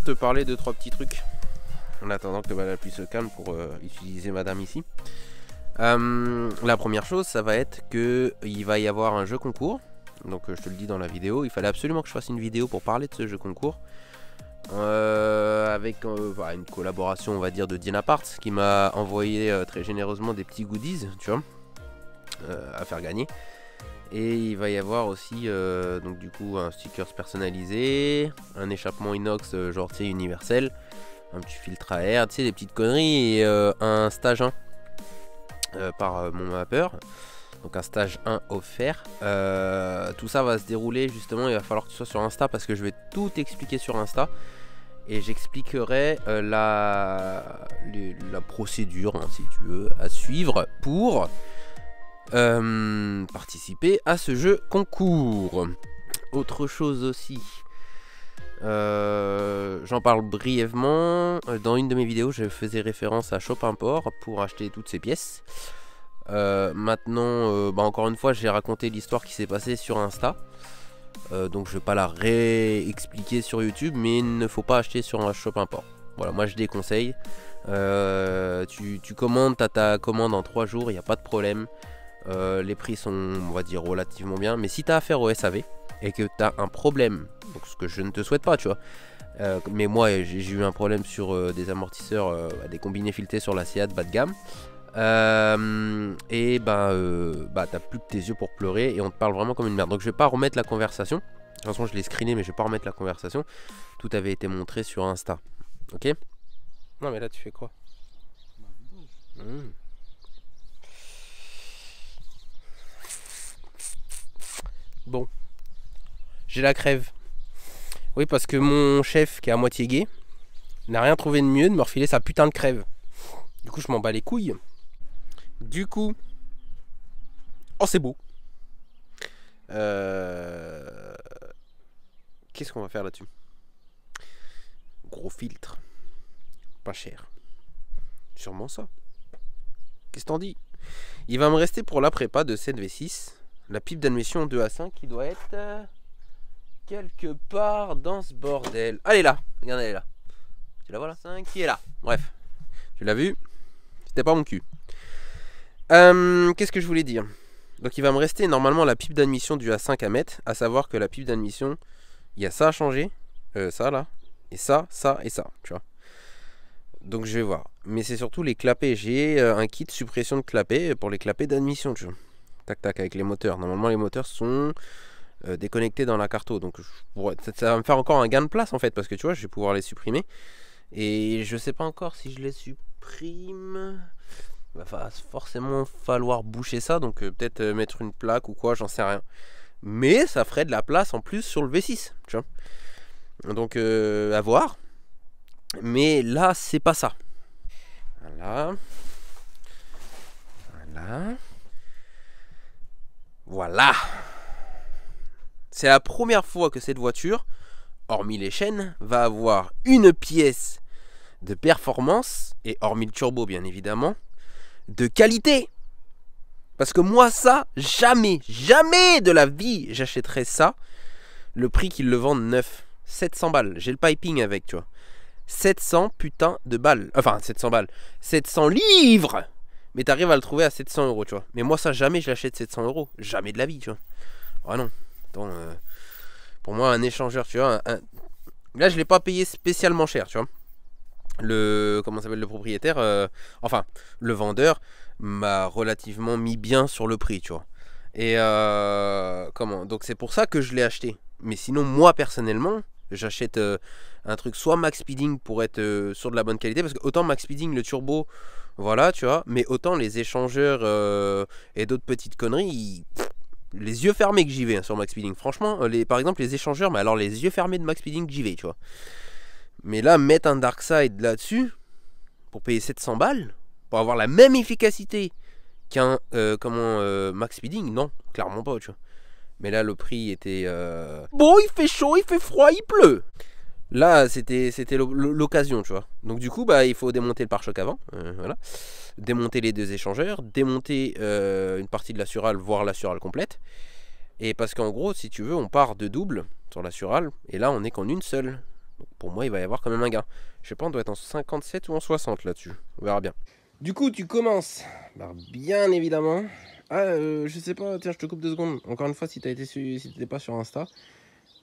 te parler de 3 petits trucs en attendant que la pluie se calme pour utiliser madame ici. La première chose, ça va être que il va y avoir un jeu concours. Donc je te le dis dans la vidéo, il fallait absolument que je fasse une vidéo pour parler de ce jeu concours. Avec une collaboration, on va dire, de Dynapart qui m'a envoyé très généreusement des petits goodies, tu vois, à faire gagner. Et il va y avoir aussi donc du coup un stickers personnalisé, un échappement inox genre tu sais universel, un petit filtre à air, tu sais des petites conneries, et un stage 1 par mon mapper. Donc un stage 1 offert. Tout ça va se dérouler justement, il va falloir que tu sois sur Insta parce que je vais tout expliquer sur Insta. Et j'expliquerai la procédure, hein, si tu veux, à suivre pour participer à ce jeu concours. Autre chose aussi, j'en parle brièvement. Dans une de mes vidéos, je faisais référence à Shop Import pour acheter toutes ces pièces. Maintenant, encore une fois, j'ai raconté l'histoire qui s'est passée sur Insta. Donc je vais pas la réexpliquer sur YouTube, mais il ne faut pas acheter sur un Shop Import. Voilà, moi je déconseille. Tu commandes, t'as ta commande en 3 jours, il n'y a pas de problème. Les prix sont, on va dire, relativement bien. Mais si tu as affaire au SAV et que tu as un problème, donc ce que je ne te souhaite pas, tu vois. Mais moi j'ai eu un problème sur des amortisseurs, des combinés filetés sur la Seat bas de gamme. T'as plus que tes yeux pour pleurer et on te parle vraiment comme une merde. Donc je vais pas remettre la conversation. De toute façon je l'ai screené mais je vais pas remettre la conversation. Tout avait été montré sur Insta. Ok. Non mais là tu fais quoi? Bon. J'ai la crève. Oui parce que mon chef qui est à moitié gay n'a rien trouvé de mieux de me refiler sa putain de crève. Du coup je m'en bats les couilles. Du coup, oh c'est beau. Qu'est-ce qu'on va faire là-dessus? Gros filtre, pas cher. Sûrement ça. Qu'est-ce que t'en dis? Il va me rester pour la prépa de 7V6 la pipe d'admission 2A5 qui doit être quelque part dans ce bordel. Elle est là, regarde, elle est là. Tu la vois là? 5 qui est là. Bref, tu l'as vu? C'était pas mon cul. Qu'est-ce que je voulais dire? Donc il va me rester normalement la pipe d'admission du A5 à mettre. À savoir que la pipe d'admission, il y a ça à changer, ça là, et ça, et ça, tu vois. Donc je vais voir. Mais c'est surtout les clapets. J'ai un kit suppression de clapets pour les clapets d'admission, tu vois. Tac tac avec les moteurs. Normalement les moteurs sont déconnectés dans la carte. Donc ça va me faire encore un gain de place en fait. Parce que tu vois, je vais pouvoir les supprimer. Et je sais pas encore si je les supprime. Il va forcément falloir boucher ça, donc peut-être mettre une plaque ou quoi, j'en sais rien. Mais ça ferait de la place en plus sur le V6, tu vois. Donc à voir. Mais là, c'est pas ça. Voilà. Voilà. Voilà. C'est la première fois que cette voiture, hormis les chaînes, va avoir une pièce de performance, et hormis le turbo bien évidemment, de qualité. Parce que moi ça, jamais de la vie j'achèterais ça le prix qu'ils le vendent neuf. 700 balles, j'ai le piping avec, tu vois. 700 putain de balles. Enfin 700 balles, 700 livres. Mais t'arrives à le trouver à 700 euros, tu vois. Mais moi ça, jamais je l'achète 700 euros. Jamais de la vie, tu vois. Ah non. Attends, pour moi un échangeur, tu vois, là je l'ai pas payé spécialement cher, tu vois. Comment s'appelle le propriétaire, enfin le vendeur m'a relativement mis bien sur le prix, tu vois. Et donc c'est pour ça que je l'ai acheté. Mais sinon moi personnellement j'achète un truc soit max speeding pour être sur de la bonne qualité, parce que autant max speeding le turbo, voilà, tu vois, mais autant les échangeurs et d'autres petites conneries, les yeux fermés que j'y vais, hein, sur max speeding. Franchement, par exemple les échangeurs, mais alors les yeux fermés de max speeding que j'y vais, tu vois. Mais là, mettre un Darkside là-dessus, pour payer 700 balles, pour avoir la même efficacité qu'un max speeding, non, clairement pas, tu vois. Mais là, le prix était... Bon, il fait chaud, il fait froid, il pleut. Là, c'était l'occasion, tu vois. Donc du coup, il faut démonter le pare-choc avant, voilà. Démonter les deux échangeurs, démonter une partie de la Surale, voire la Surale complète. Et parce qu'en gros, si tu veux, on part de double sur la Surale, et là, on est qu'en une seule. Donc pour moi, il va y avoir quand même un gain. Je sais pas, on doit être en 57 ou en 60 là-dessus. On verra bien. Du coup, tu commences par bien évidemment. Je sais pas, tiens, je te coupe 2 secondes. Encore une fois, si t'étais pas sur Insta,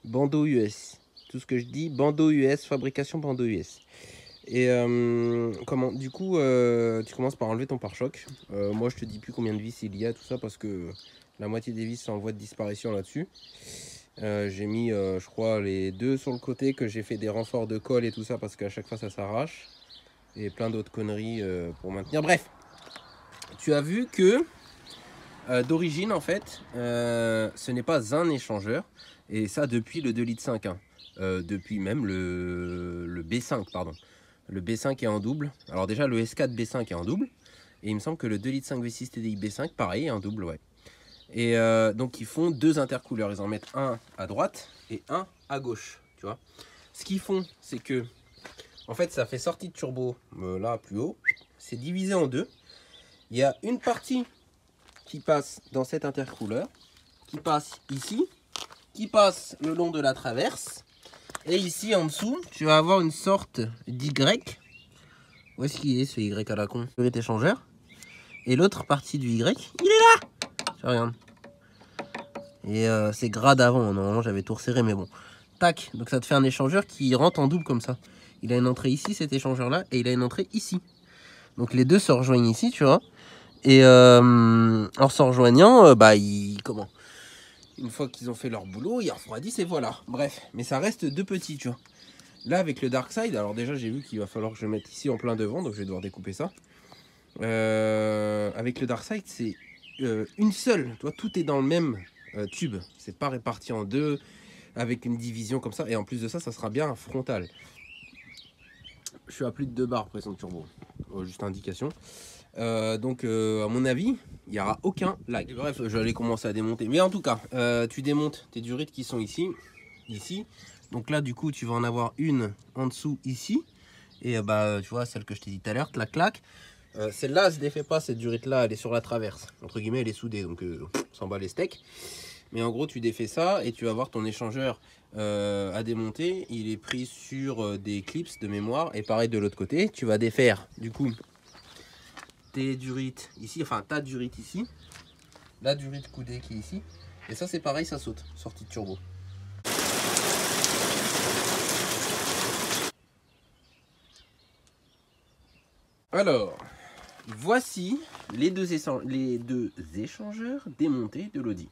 bandeau US. Tout ce que je dis, bandeau US, fabrication bandeau US. Et du coup, tu commences par enlever ton pare-choc. Moi, je te dis plus combien de vis il y a, tout ça, parce que la moitié des vis sont en voie de disparition là-dessus. J'ai mis, je crois, les 2 sur le côté, que j'ai fait des renforts de colle et tout ça, parce qu'à chaque fois, ça s'arrache. Et plein d'autres conneries pour maintenir. Bref, tu as vu que, d'origine, en fait, ce n'est pas un échangeur. Et ça, depuis le 2,5 litres. Hein. Depuis même le B5, pardon. Le B5 est en double. Alors déjà, le S4 B5 est en double. Et il me semble que le 2,5 litres V6 TDI B5, pareil, est en double, ouais. Et donc, ils font 2 intercouleurs. Ils en mettent un à droite et un à gauche, tu vois. Ce qu'ils font, c'est que, en fait, ça fait sortie de turbo, là, plus haut. C'est divisé en 2. Il y a une partie qui passe dans cet intercouleur, qui passe ici, qui passe le long de la traverse. Et ici, en dessous, tu vas avoir une sorte d'Y. Où est-ce qu'il est, ce Y à la con? Le échangeur. Et l'autre partie du Y, il est là. Tu regardes. Et c'est gras d'avant. Normalement, j'avais tout resserré, mais bon. Tac. Donc, ça te fait un échangeur qui rentre en double comme ça. Il a une entrée ici, cet échangeur-là. Et il a une entrée ici. Donc, les deux se rejoignent ici, tu vois. Et en se rejoignant, comment? Une fois qu'ils ont fait leur boulot, ils refroidissent et voilà. Bref, mais ça reste 2 petits, tu vois. Là, avec le Dark Side, alors déjà, j'ai vu qu'il va falloir que je mette ici en plein devant, donc je vais devoir découper ça. Avec le Dark Side, c'est une seule, tu vois, tout est dans le même tube. C'est pas réparti en 2, avec une division comme ça. Et en plus de ça, ça sera bien frontal. Je suis à plus de 2 bars pression de turbo. Juste indication. Donc à mon avis, il n'y aura aucun lag. Bref, je vais aller commencer à démonter. Mais en tout cas, tu démontes tes durites qui sont ici. Donc là, du coup, tu vas en avoir une en dessous ici. Et tu vois, celle que je t'ai dit tout à l'heure, clac, clac. Celle-là, elle se défait pas, cette durite-là, elle est sur la traverse. Entre guillemets, elle est soudée, donc on s'en bat les steaks. Mais en gros, tu défais ça et tu vas voir ton échangeur à démonter. Il est pris sur des clips de mémoire. Et pareil de l'autre côté, tu vas défaire, du coup, tes durites ici, enfin ta durite ici, la durite coudée qui est ici, et ça c'est pareil, ça saute, sortie de turbo. Alors, voici les deux échangeurs démontés de l'Audi.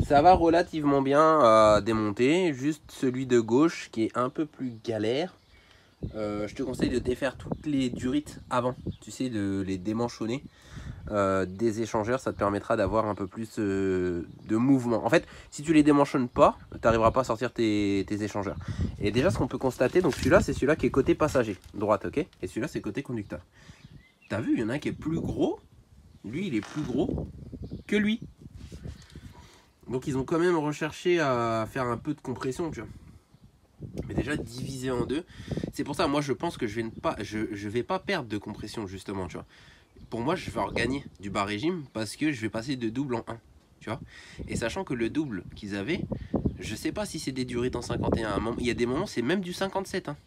Ça va relativement bien à démonter, juste celui de gauche qui est un peu plus galère. Je te conseille de défaire toutes les durites avant, tu sais, de les démanchonner des échangeurs. Ça te permettra d'avoir un peu plus de mouvement. En fait, si tu les démanchonnes pas, tu n'arriveras pas à sortir tes échangeurs. Et déjà, ce qu'on peut constater, donc celui-là, c'est celui-là qui est côté passager, droite, ok. Et celui-là, c'est côté conducteur. T'as vu, il y en a un qui est plus gros. Lui, il est plus gros que lui. Donc, ils ont quand même recherché à faire un peu de compression, tu vois. Mais déjà divisé en 2, c'est pour ça moi je pense que je vais pas perdre de compression justement, tu vois. Pour moi je vais en gagner du bas régime parce que je vais passer de double en 1, tu vois. Et sachant que le double qu'ils avaient, je sais pas si c'est des durites en 51, il y a des moments c'est même du 57 hein.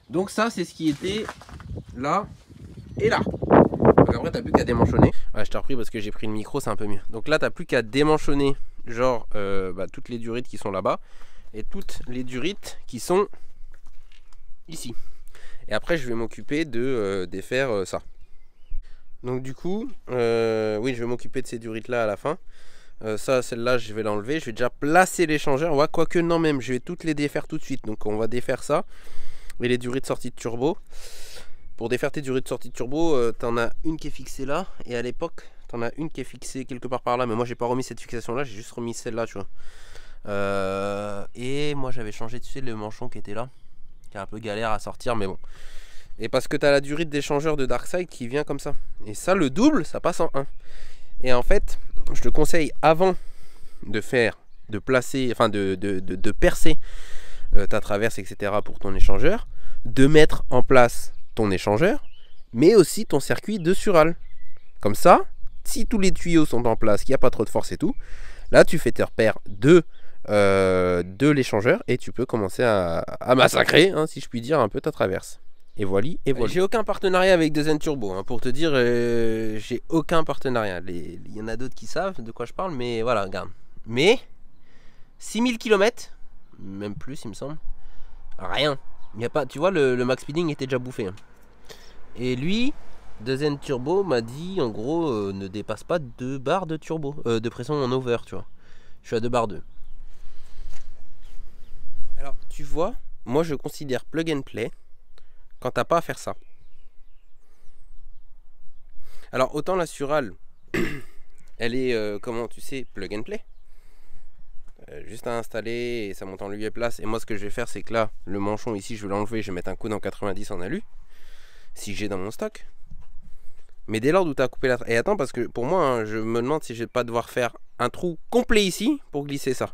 Donc ça c'est ce qui était là et là. Donc après t'as plus qu'à démanchonner. Ouais, je t'ai repris parce que j'ai pris le micro, c'est un peu mieux. Donc là t'as plus qu'à démanchonner genre toutes les durites qui sont là-bas et toutes les durites qui sont ici. Et après je vais m'occuper de défaire ça. Donc du coup, oui je vais m'occuper de ces durites là à la fin. Ça, celle-là je vais l'enlever. Je vais déjà placer l'échangeur. Ouais, quoique non même, je vais toutes les défaire tout de suite. Donc on va défaire ça. Et les durites sorties de turbo. Pour défaire tes durites sorties de turbo, t'en as une qui est fixée là. Et à l'époque, t'en as une qui est fixée quelque part par là. Mais moi j'ai pas remis cette fixation là, j'ai juste remis celle-là, tu vois. Et moi j'avais changé, tu sais, le manchon qui était là, qui est un peu galère à sortir, mais bon. Et parce que tu as la durite d'échangeur de Darkside qui vient comme ça. Et ça, le double, ça passe en 1. Et en fait, je te conseille avant de placer, enfin de percer ta traverse, etc. pour ton échangeur, de mettre en place ton échangeur, mais aussi ton circuit de sural. Comme ça, si tous les tuyaux sont en place, qu'il n'y a pas trop de force et tout, là tu fais tes repères de de l'échangeur et tu peux commencer à massacrer, hein, si je puis dire, un peu ta traverse. Et voilà, et voilà. J'ai aucun partenariat avec Dezen Turbo, hein, pour te dire, j'ai aucun partenariat. Il y en a d'autres qui savent de quoi je parle, mais voilà, regarde. Mais 6000 km, même plus il me semble, rien. Il y a pas, tu vois, le max speeding était déjà bouffé. Hein. Et lui, Dezen Turbo m'a dit, en gros, ne dépasse pas 2 bars de turbo, de pression en over, tu vois. Je suis à 2 bars 2. Alors, tu vois, moi je considère plug and play quand t'as pas à faire ça. Alors, autant la Sural, elle est, comment tu sais, plug and play. Juste à installer et ça monte en lieu et place. Et moi, ce que je vais faire, c'est que là, le manchon ici, je vais l'enlever, je vais mettre un coup dans 90 en alu. Si j'ai dans mon stock. Mais dès lors où tu as coupé la... Et attends, parce que pour moi, hein, je me demande si je vais pas devoir faire un trou complet ici pour glisser ça.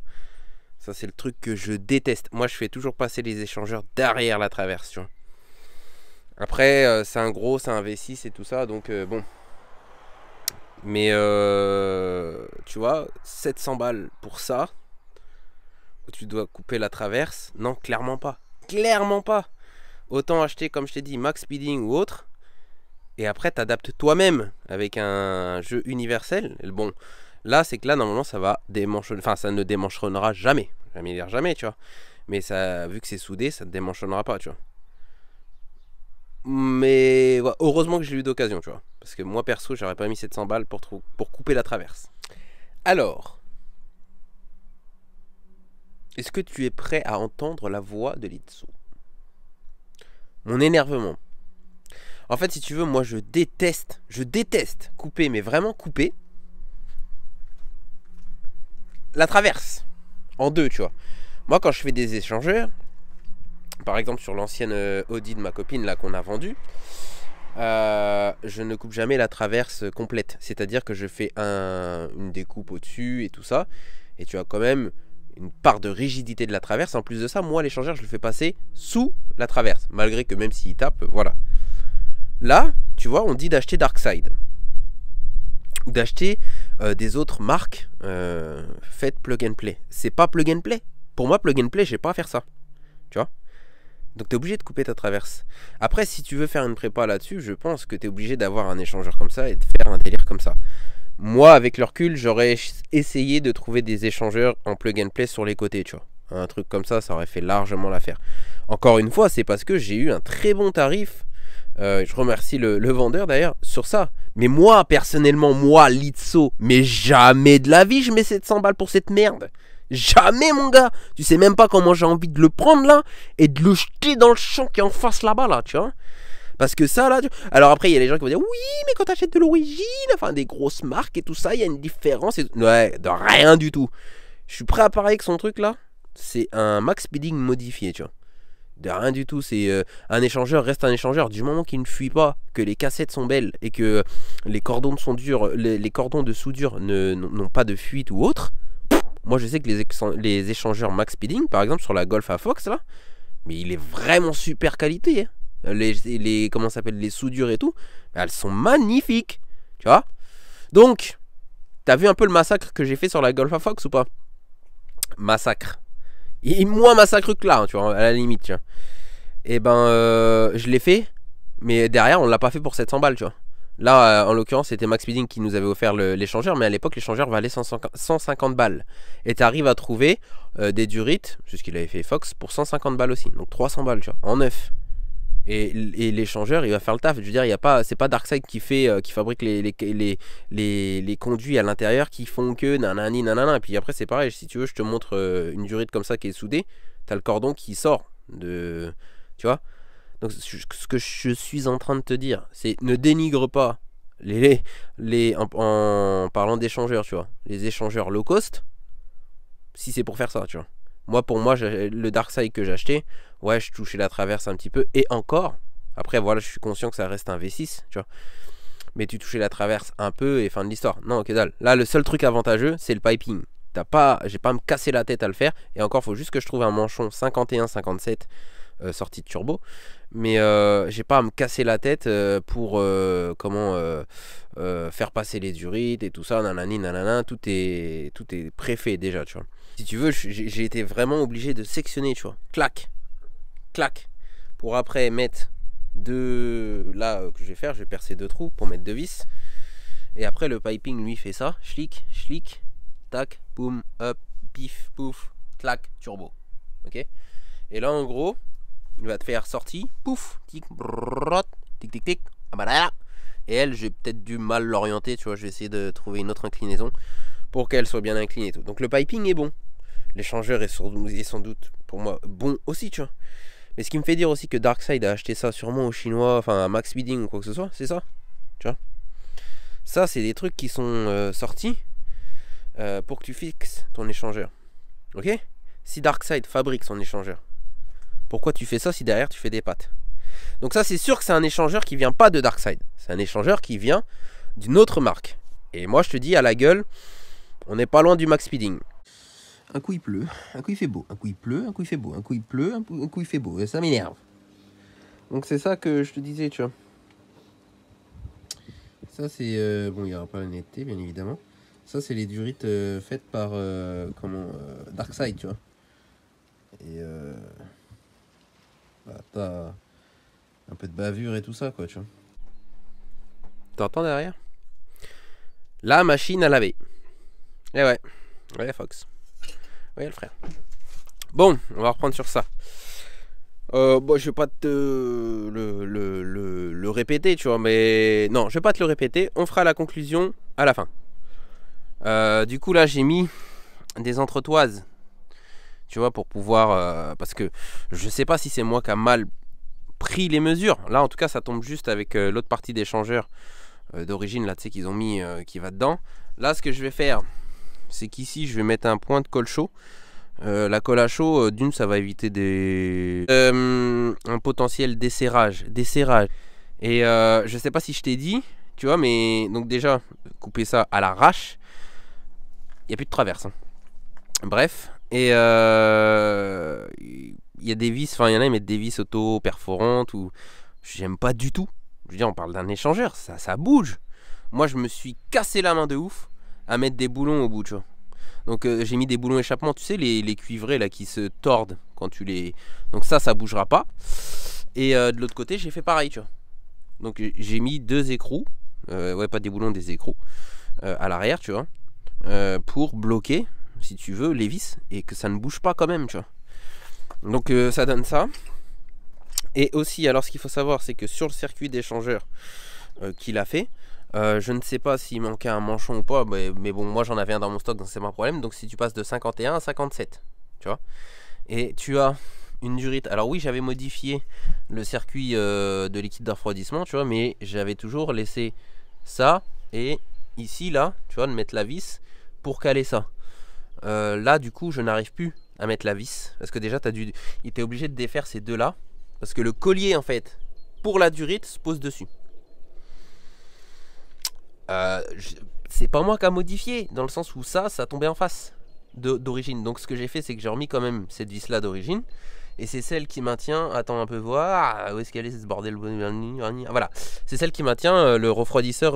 Ça, c'est le truc que je déteste. Moi, je fais toujours passer les échangeurs derrière la traverse, tu vois. Après, c'est un gros, c'est un V6 et tout ça, donc bon. Mais, tu vois, 700 balles pour ça, où tu dois couper la traverse, non, clairement pas. Clairement pas. Autant acheter, comme je t'ai dit, max speeding ou autre. Et après, tu adaptes toi-même avec un jeu universel. Bon, là, c'est que là, normalement, ça va démanchonner. Enfin, ça ne démanchonnera jamais. Jamais dire jamais, tu vois. Mais ça, vu que c'est soudé, ça ne démanchonnera pas, tu vois. Mais ouais, heureusement que j'ai eu d'occasion, tu vois. Parce que moi, perso, j'aurais pas mis 700 balles pour couper la traverse. Alors, est-ce que tu es prêt à entendre la voix de Litsu? Mon énervement. En fait, si tu veux, moi je déteste couper, mais vraiment couper la traverse en deux, tu vois. Moi, quand je fais des échangeurs, par exemple sur l'ancienne Audi de ma copine là qu'on a vendue, je ne coupe jamais la traverse complète. C'est-à-dire que je fais une découpe au-dessus et tout ça, et tu as quand même une part de rigidité de la traverse. En plus de ça, moi l'échangeur, je le fais passer sous la traverse, malgré que même s'il tape, voilà. Là, tu vois, on dit d'acheter Darkside. Ou d'acheter des autres marques faites plug and play. C'est pas plug and play. Pour moi, plug and play, j'ai pas à faire ça. Tu vois. Donc tu es obligé de couper ta traverse. Après, si tu veux faire une prépa là-dessus, je pense que tu es obligé d'avoir un échangeur comme ça et de faire un délire comme ça. Moi, avec le recul, j'aurais essayé de trouver des échangeurs en plug and play sur les côtés, tu vois. Un truc comme ça, ça aurait fait largement l'affaire. Encore une fois, c'est parce que j'ai eu un très bon tarif. Je remercie le vendeur d'ailleurs sur ça. Mais moi, personnellement, moi, Litso, mais jamais de la vie je mets 700 balles pour cette merde. Jamais, mon gars. Tu sais même pas comment j'ai envie de le prendre là et de le jeter dans le champ qui est en face là-bas, là, tu vois. Parce que ça, là... Alors après, il y a les gens qui vont dire, oui, mais quand tu achètes de l'origine, enfin des grosses marques et tout ça, il y a une différence. Ouais, de rien du tout. Je suis prêt à parier que son truc là, c'est un max speeding modifié, tu vois. De rien du tout, c'est un échangeur reste un échangeur. Du moment qu'il ne fuit pas, que les cassettes sont belles et que les cordons sont durs, les cordons de soudure n'ont pas de fuite ou autre. Moi je sais que les échangeurs max speeding, par exemple sur la Golf à Fox là, mais il est vraiment super qualité. Hein. Comment ça s'appelle, les soudures et tout, elles sont magnifiques. Tu vois. Donc, t'as vu un peu le massacre que j'ai fait sur la Golf à Fox ou pas? Massacre. Et moins massacre que là, hein, tu vois, à la limite, tu vois. Et ben, je l'ai fait, mais derrière, on l'a pas fait pour 700 balles, tu vois. Là, en l'occurrence, c'était Max Speeding qui nous avait offert l'échangeur, mais à l'époque, l'échangeur valait 150 balles. Et tu arrives à trouver des durites, c'est ce qu'il avait fait Fox, pour 150 balles aussi. Donc 300 balles, tu vois, en neuf. Et l'échangeur, il va faire le taf. Je veux dire, c'est pas Darkside qui fabrique les conduits à l'intérieur qui font que nanani nanana. Et puis après, c'est pareil. Si tu veux, je te montre une durite comme ça qui est soudée. T'as le cordon qui sort de. Tu vois. Donc, ce que je suis en train de te dire, c'est ne dénigre pas en parlant d'échangeurs, tu vois. Les échangeurs low cost, si c'est pour faire ça, tu vois. Moi, pour moi, le Darkside que j'ai acheté, ouais, je touchais la traverse un petit peu. Et encore, après, voilà, je suis conscient que ça reste un V6, tu vois. Mais tu touchais la traverse un peu et fin de l'histoire. Non, que dalle. Là, le seul truc avantageux, c'est le piping. J'ai pas à me casser la tête à le faire. Et encore, faut juste que je trouve un manchon 51-57 sortie de turbo. Mais j'ai pas à me casser la tête pour faire passer les durites et tout ça. Nanani, nanana. Tout est préfait déjà, tu vois. Si tu veux, j'ai été vraiment obligé de sectionner, tu vois. Clac, clac. Pour après mettre là que je vais faire, je vais percer 2 trous pour mettre 2 vis. Et après le piping lui fait ça, schlick, schlick, tac, boum, hop, pif, pouf, clac, turbo. Ok. Et là en gros, il va te faire sortie, pouf, tic, brrrot, tic tic tic, et elle, j'ai peut-être dû mal l'orienter, tu vois, je vais essayer de trouver une autre inclinaison pour qu'elle soit bien inclinée et tout. Donc le piping est bon. L'échangeur est sans doute pour moi bon aussi, tu vois. Mais ce qui me fait dire aussi que Darkside a acheté ça sûrement aux Chinois, enfin à Max Bidding ou quoi que ce soit, c'est ça, tu vois. Ça, c'est des trucs qui sont sortis pour que tu fixes ton échangeur. Ok. Si Darkside fabrique son échangeur, pourquoi tu fais ça si derrière tu fais des pattes? Donc ça, c'est sûr que c'est un échangeur qui vient pas de Darkside. C'est un échangeur qui vient d'une autre marque. Et moi, je te dis à la gueule, on n'est pas loin du Max Speeding. Un coup il pleut, un coup il fait beau, un coup il pleut, un coup il fait beau, un coup il pleut, un coup il fait beau. Et ça m'énerve. Donc c'est ça que je te disais, tu vois. Ça c'est bon, il n'y aura pas la netteté bien évidemment. Ça c'est les durites faites par Darkside, tu vois. Et bah, t'as un peu de bavure et tout ça, quoi, tu vois. T'entends derrière? La machine à laver. Eh ouais, ouais Fox. Ouais le frère. Bon, on va reprendre sur ça. Bon, je vais pas te le répéter, tu vois, mais non, je vais pas te le répéter. On fera la conclusion à la fin. Du coup, là, j'ai mis des entretoises, tu vois, pour pouvoir, parce que je sais pas si c'est moi qui a mal pris les mesures. Là, en tout cas, ça tombe juste avec l'autre partie d'échangeur d'origine, là, tu sais, qu'ils ont mis, qui va dedans. Là, ce que je vais faire, c'est qu'ici, je vais mettre un point de colle chaud. La colle à chaud, d'une, ça va éviter un potentiel desserrage. Et je sais pas si je t'ai dit, tu vois, mais donc déjà, couper ça à l'arrache, il n'y a plus de traverse. Hein. Bref, et il y a des vis, enfin, il y en a, ils mettent des vis auto-perforantes, ou j'aime pas du tout. Je veux dire, on parle d'un échangeur, ça bouge. Moi, je me suis cassé la main de ouf à mettre des boulons au bout, tu vois. Donc j'ai mis des boulons échappement, tu sais, les cuivrés là qui se tordent quand tu les... Donc ça bougera pas. Et de l'autre côté, j'ai fait pareil, tu vois. Donc j'ai mis 2 écrous, ouais pas des boulons, des écrous, à l'arrière, tu vois, pour bloquer, si tu veux, les vis et que ça ne bouge pas quand même, tu vois. Donc ça donne ça. Et aussi, alors ce qu'il faut savoir, c'est que sur le circuit d'échangeur qu'il a fait, je ne sais pas s'il manquait un manchon ou pas, mais bon, moi j'en avais un dans mon stock, donc c'est pas un problème. Donc si tu passes de 51 à 57, tu vois, et tu as une durite. Alors oui, j'avais modifié le circuit de liquide de refroidissement, tu vois, mais j'avais toujours laissé ça et ici, là, tu vois, de mettre la vis pour caler ça. Là, du coup, je n'arrive plus à mettre la vis parce que déjà, il était obligé de défaire ces deux-là parce que le collier, en fait, pour la durite, se pose dessus. C'est pas moi qui a modifié dans le sens où ça tombait en face d'origine. Donc ce que j'ai fait, c'est que j'ai remis quand même cette vis là d'origine et c'est celle qui maintient, attends un peu voir, où est-ce qu'elle est ce bordel, voilà, c'est celle qui maintient le refroidisseur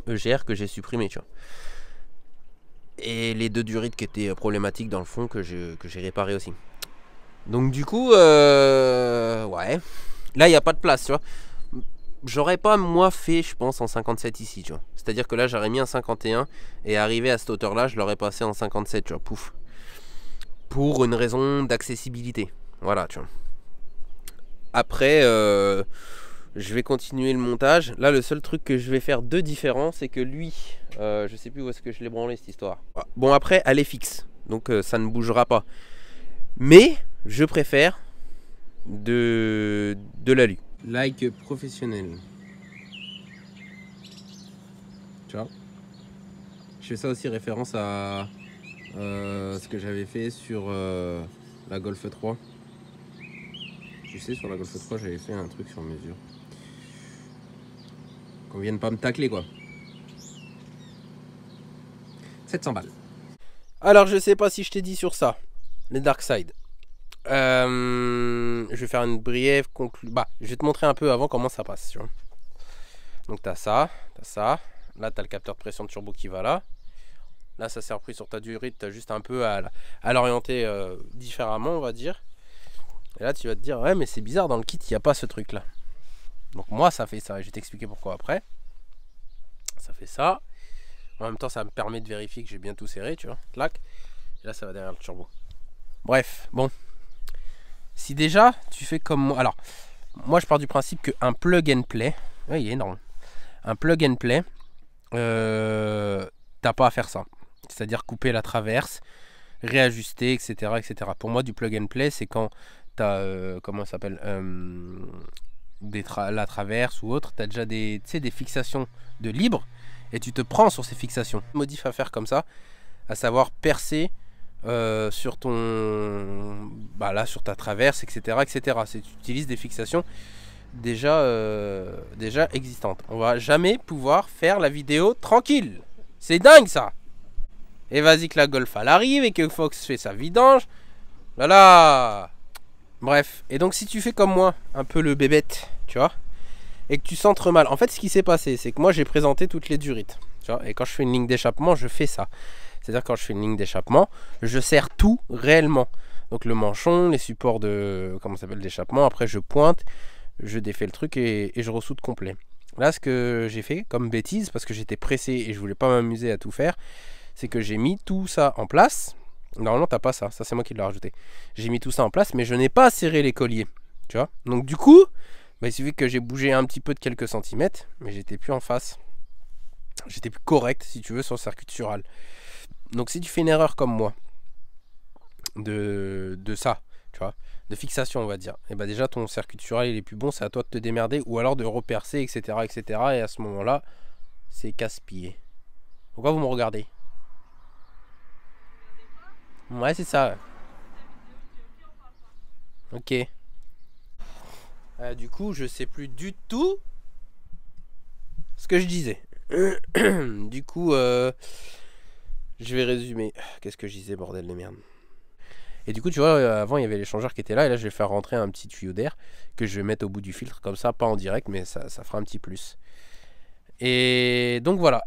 EGR que j'ai supprimé, tu vois, et les 2 durites qui étaient problématiques dans le fond que j'ai réparé aussi. Donc du coup ouais, là il n'y a pas de place, tu vois. J'aurais pas moi fait, je pense, en 57 ici, tu vois. C'est-à-dire que là j'aurais mis un 51 et arrivé à cette hauteur là je l'aurais passé en 57, tu vois, pouf. Pour une raison d'accessibilité. Voilà, tu vois. Après je vais continuer le montage. Là le seul truc que je vais faire de différent, c'est que lui, je sais plus où est-ce que je l'ai branlé cette histoire. Bon après elle est fixe, donc ça ne bougera pas. Mais je préfère de l'alu. Like professionnel. Tu vois. Je fais ça aussi référence à ce que j'avais fait sur la Golf 3. Tu sais, sur la Golf 3, j'avais fait un truc sur mesure. Qu'on vienne pas me tacler, quoi. 700 balles. Alors, je sais pas si je t'ai dit sur ça. Les Darkside. Je vais faire une brève conclusion. Bah, je vais te montrer un peu avant comment ça passe, tu vois. Donc t'as ça, t'as ça. Là, t'as le capteur de pression de turbo qui va là. Là, ça s'est repris sur ta durite, tu as juste un peu à l'orienter différemment, on va dire. Et là, tu vas te dire, ouais, mais c'est bizarre, dans le kit, il n'y a pas ce truc-là. Donc moi, ça fait ça. Je vais t'expliquer pourquoi après. Ça fait ça. En même temps, ça me permet de vérifier que j'ai bien tout serré, tu vois. Clac. Et là, ça va derrière le turbo. Bref, bon. Si déjà, tu fais comme moi... Alors, moi, je pars du principe qu'un plug and play... Oui, il est énorme. Un plug and play, t'as pas à faire ça. C'est-à-dire couper la traverse, réajuster, etc., etc. Pour moi, du plug and play, c'est quand tu as, comment ça s'appelle, la traverse ou autre, tu as déjà des fixations de libre et tu te prends sur ces fixations. Modif à faire comme ça, à savoir percer sur ton, là, sur ta traverse, etc., etc. Tu utilises des fixations déjà existantes. On va jamais pouvoir faire la vidéo tranquille. C'est dingue ça. Et vas-y que la Golf elle arrive et que Fox fait sa vidange. Voilà. Bref. Et donc si tu fais comme moi, un peu le bébête, tu vois, et que tu centres mal. En fait, ce qui s'est passé, c'est que moi j'ai présenté toutes les durites. Tu vois, et quand je fais une ligne d'échappement, je fais ça. C'est-à-dire quand je fais une ligne d'échappement, je serre tout réellement. Donc le manchon, les supports de, comment ça s'appelle, d'échappement. Après je pointe, je défais le truc et je ressoude complet. Là, ce que j'ai fait comme bêtise, parce que j'étais pressé et je voulais pas m'amuser à tout faire, c'est que j'ai mis tout ça en place. Normalement, t'as pas ça. Ça, c'est moi qui l'ai rajouté. J'ai mis tout ça en place, mais je n'ai pas serré les colliers. Tu vois. Donc, du coup, il suffit que j'ai bougé un petit peu de quelques centimètres, mais j'étais plus en face. J'étais plus correct, si tu veux, sur le circuit sural. Donc, si tu fais une erreur comme moi, de ça, tu vois, de fixation, on va dire, et déjà ton circuit sural il est plus bon, c'est à toi de te démerder ou alors de repercer, etc., etc. Et à ce moment-là, c'est casse-pied. Pourquoi vous me regardez? Ouais, c'est ça. Ok. Du coup, je sais plus du tout ce que je disais. Du coup, je vais résumer. Qu'est-ce que je disais, bordel de merde. Et du coup, tu vois, avant, il y avait l'échangeur qui était là. Et là, je vais faire rentrer un petit tuyau d'air que je vais mettre au bout du filtre. Comme ça, pas en direct, mais ça fera un petit plus. Et donc, voilà.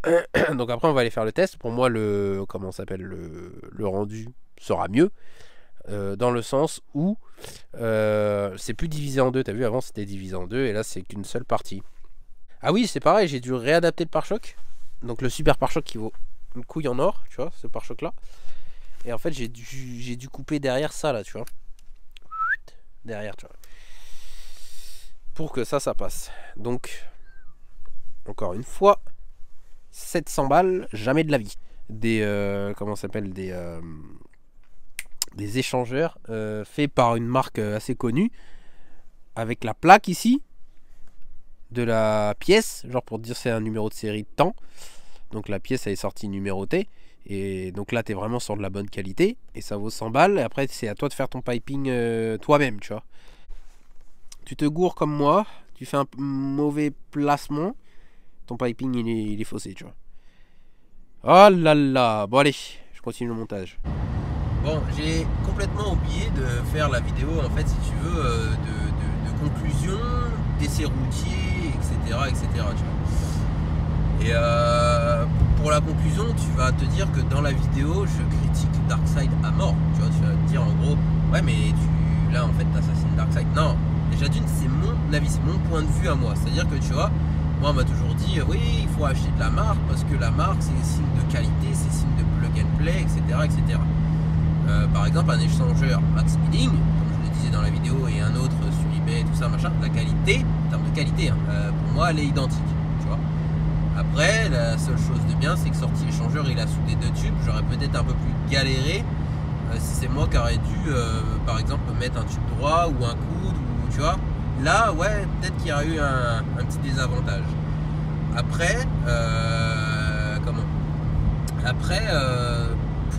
Donc après, on va aller faire le test. Pour moi, le rendu sera mieux. Dans le sens où c'est plus divisé en deux. T'as vu, avant, c'était divisé en deux. Et là, c'est qu'une seule partie. Ah oui, c'est pareil. J'ai dû réadapter le pare-choc. Donc, le super pare-choc qui vaut une couille en or. Tu vois, ce pare-choc-là. Et en fait, j'ai dû couper derrière ça, là, tu vois. Derrière, tu vois. Pour que ça passe. Donc, encore une fois, 700 balles, jamais de la vie. Comment ça s'appelle, des échangeurs faits par une marque assez connue. Avec la plaque ici. De la pièce. Genre pour te dire c'est un numéro de série de temps. Donc la pièce, elle est sortie numérotée. Et donc là, tu es vraiment sur de la bonne qualité. Et ça vaut 100 balles. Et après, c'est à toi de faire ton piping toi-même, tu vois. Tu te gourres comme moi. Tu fais un mauvais placement. Ton piping, il est faussé, tu vois. Oh là là. Bon, allez, je continue le montage. Bon, j'ai complètement oublié de faire la vidéo, en fait, si tu veux, de conclusion, d'essai routier, etc., etc., tu vois. Et pour la conclusion, tu vas te dire que dans la vidéo, je critique Darkseid à mort. Tu vois, tu vas te dire en gros, ouais, mais là en fait t'assassines Darkseid. Non, déjà d'une, c'est mon avis, c'est mon point de vue à moi. C'est-à-dire que tu vois, moi on m'a toujours dit, oui, il faut acheter de la marque parce que la marque c'est signe de qualité, c'est signe de plug and play, etc., etc. Par exemple, un échangeur Max Speeding, comme je le disais dans la vidéo, et un autre sur eBay, tout ça, machin, la qualité, en termes de qualité, hein, pour moi, elle est identique. Tu vois. Après, la seule chose de bien, c'est que sorti l'échangeur, il a soudé 2 tubes. J'aurais peut-être un peu plus galéré si c'est moi qui aurais dû, par exemple, mettre un tube droit ou un coude, ou tu vois. Là, ouais, peut-être qu'il y aurait eu un petit désavantage. Après,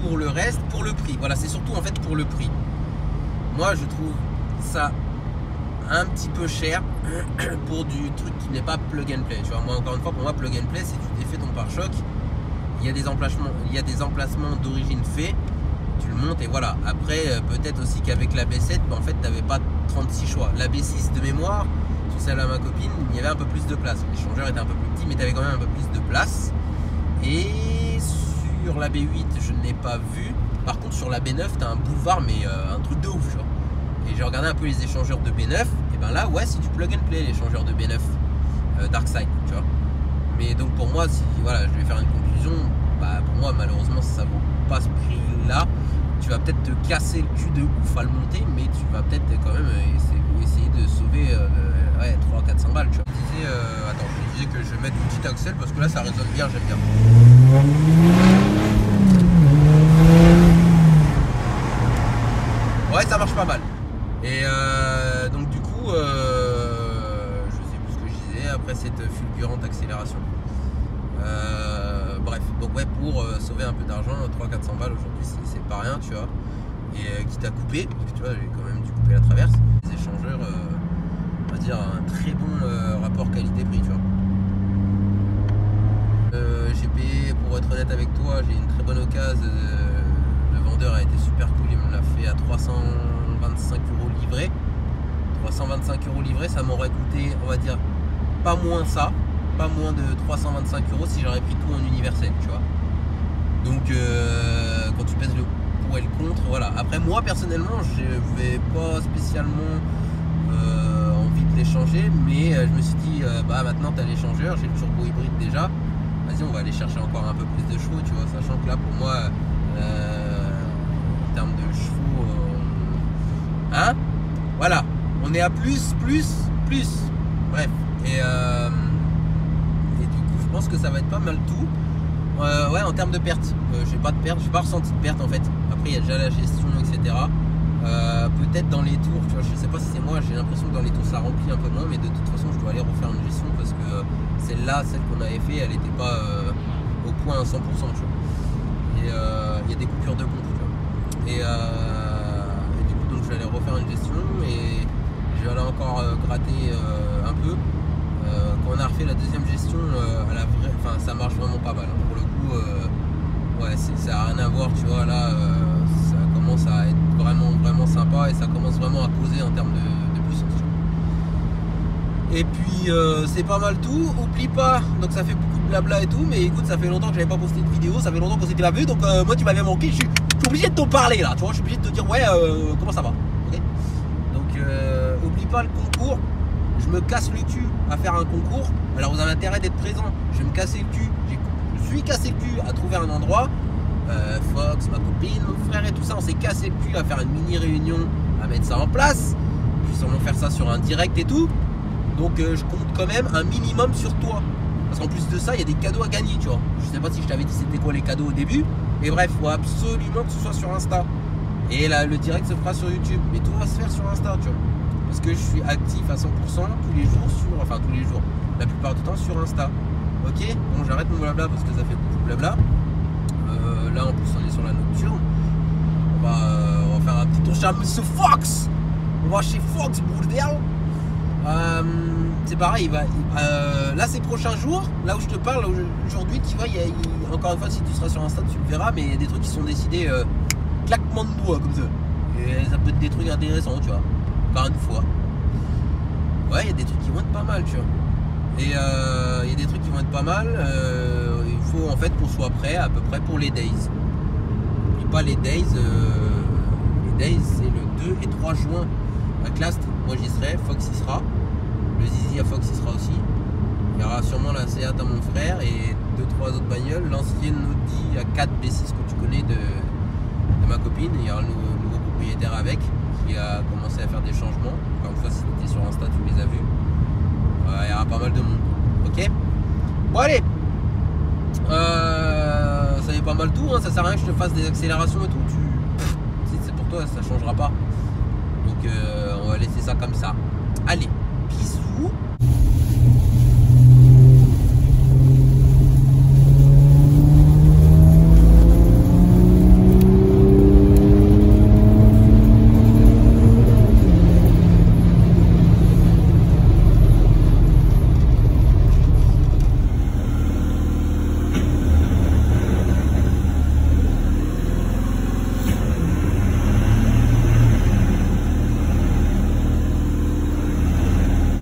pour le reste, pour le prix. Voilà, c'est surtout en fait pour le prix. Moi, je trouve ça un petit peu cher pour du truc qui n'est pas plug and play. Tu vois, moi encore une fois, pour moi, plug and play, c'est tu défais ton pare-choc. Il y a des emplacements d'origine faits. Tu le montes et voilà. Après, peut-être aussi qu'avec la B7, en fait, tu n'avais pas 36 choix. La B6 de mémoire, sur celle à ma copine, il y avait un peu plus de place. L'échangeur était un peu plus petit, mais tu avais quand même un peu plus de place. Et sur sur la B8, je ne l'ai pas vu. Par contre, sur la B9, t'as un boulevard, mais un truc de ouf, genre. Et j'ai regardé un peu les échangeurs de B9. Et ben là, ouais, c'est du plug and play, l'échangeur de B9 Darkside, tu vois. Mais donc pour moi, si voilà, je vais faire une conclusion, bah pour moi, malheureusement, ça vaut pas ce prix-là. Tu vas peut-être te casser le cul de ouf à le monter, mais tu vas peut-être quand même essayer de sauver ouais, 300-400 balles, tu vois. Attends, je disais que je vais mettre une petite axelle parce que là, ça résonne bien, j'aime bien. Ouais, ça marche pas mal. Et donc du coup, je sais plus ce que je disais après cette fulgurante accélération. Bref, donc ouais, pour sauver un peu d'argent, 300-400 balles aujourd'hui, c'est pas rien, tu vois. Et quitte à couper, parce que tu vois, j'ai quand même dû couper la traverse. Les échangeurs, on va dire un très bon rapport qualité-prix, tu vois. J'ai payé, pour être honnête avec toi, j'ai une très bonne occasion. Le vendeur a été super cool, il me l'a fait à 325 € livré. 325 € livré, ça m'aurait coûté, on va dire, pas moins ça, pas moins de 325 € si j'aurais pris tout en universel, tu vois. Donc quand tu pèses le pour et le contre, voilà. Après moi personnellement, je n'avais pas spécialement envie de l'échanger, mais je me suis dit, bah maintenant tu as l'échangeur, j'ai le turbo hybride déjà. Vas-y, on va aller chercher encore un peu plus de chevaux, tu vois, sachant que là pour moi en termes de chevaux hein, voilà, on est à plus, bref, et du coup je pense que ça va être pas mal tout. Ouais, en termes de perte, j'ai pas de perte, j'ai pas ressenti de perte en fait. Après il y a déjà la gestion, etc. Peut-être dans les tours, tu vois, je sais pas si c'est moi, j'ai l'impression que dans les tours ça remplit un peu moins, mais de toute façon je dois aller refaire une gestion parce que celle-là, celle qu'on avait fait, elle n'était pas au point à 100%, tu vois. Et il y a des coupures de compte, tu vois. Et du coup donc je vais aller refaire une gestion et je vais aller encore gratter un peu. Quand on a refait la deuxième gestion, à la vraie, enfin ça marche vraiment pas mal. Pour le coup, ouais, ça n'a rien à voir, tu vois, là ça commence à être vraiment sympa et ça commence vraiment à causer en termes de puissance. Et puis c'est pas mal tout, oublie pas, donc ça fait beaucoup de blabla et tout, mais écoute, ça fait longtemps que j'avais pas posté de vidéo, ça fait longtemps qu'on s'était pas vu, donc moi tu m'avais manqué, je suis obligé de t'en parler là, tu vois, je suis obligé de te dire ouais, comment ça va, ok. Donc oublie pas le concours, je me casse le cul à faire un concours, alors vous avez intérêt d'être présent, je vais me casser le cul, je suis cassé le cul à trouver un endroit, Fox, ma copine, mon frère et tout ça, on s'est cassé le cul à faire une mini réunion, à mettre ça en place, puis sûrement faire ça sur un direct et tout. Donc je compte quand même un minimum sur toi. Parce qu'en plus de ça, il y a des cadeaux à gagner, tu vois. Je sais pas si je t'avais dit c'était quoi les cadeaux au début. Mais bref, il faut absolument que ce soit sur Insta. Et là, le direct se fera sur YouTube. Mais tout va se faire sur Insta, tu vois. Parce que je suis actif à 100% tous les jours sur... Enfin, tous les jours. La plupart du temps sur Insta. Ok. Bon, j'arrête mon blabla parce que ça fait beaucoup de blabla. Là, en plus, on est sur la nocturne. On va faire un petit tour chez Monsieur Fox. On va chez Fox, bordel. C'est pareil, là ces prochains jours, là où je te parle aujourd'hui, tu vois, encore une fois, si tu seras sur Insta, tu le verras, mais il y a des trucs qui sont décidés claquement de doigts comme ça. Et ça peut être des trucs intéressants, tu vois. Par une fois. Ouais, il y a des trucs qui vont être pas mal, tu vois. Et il y a des trucs qui vont être pas mal. Il faut en fait qu'on soit prêt à peu près pour les days. Et pas les days. Les days, c'est le 2 et 3 juin à Clast. Moi j'y serai, Fox y sera. Le Zizi à Fox y sera aussi. Il y aura sûrement la Seat à mon frère et 2-3 autres bagnoles. L'ancienne Audi A4 B6 que tu connais de ma copine. Il y aura le nouveau propriétaire avec qui a commencé à faire des changements. Encore une fois, si tu étais sur Insta, tu les as vus. Il y aura pas mal de monde. Ok. Bon allez. Ça y est pas mal tout. Hein. Ça sert à rien que je te fasse des accélérations et tout. Si c'est pour toi, ça changera pas. Donc on va laisser ça comme ça. Allez, bisous.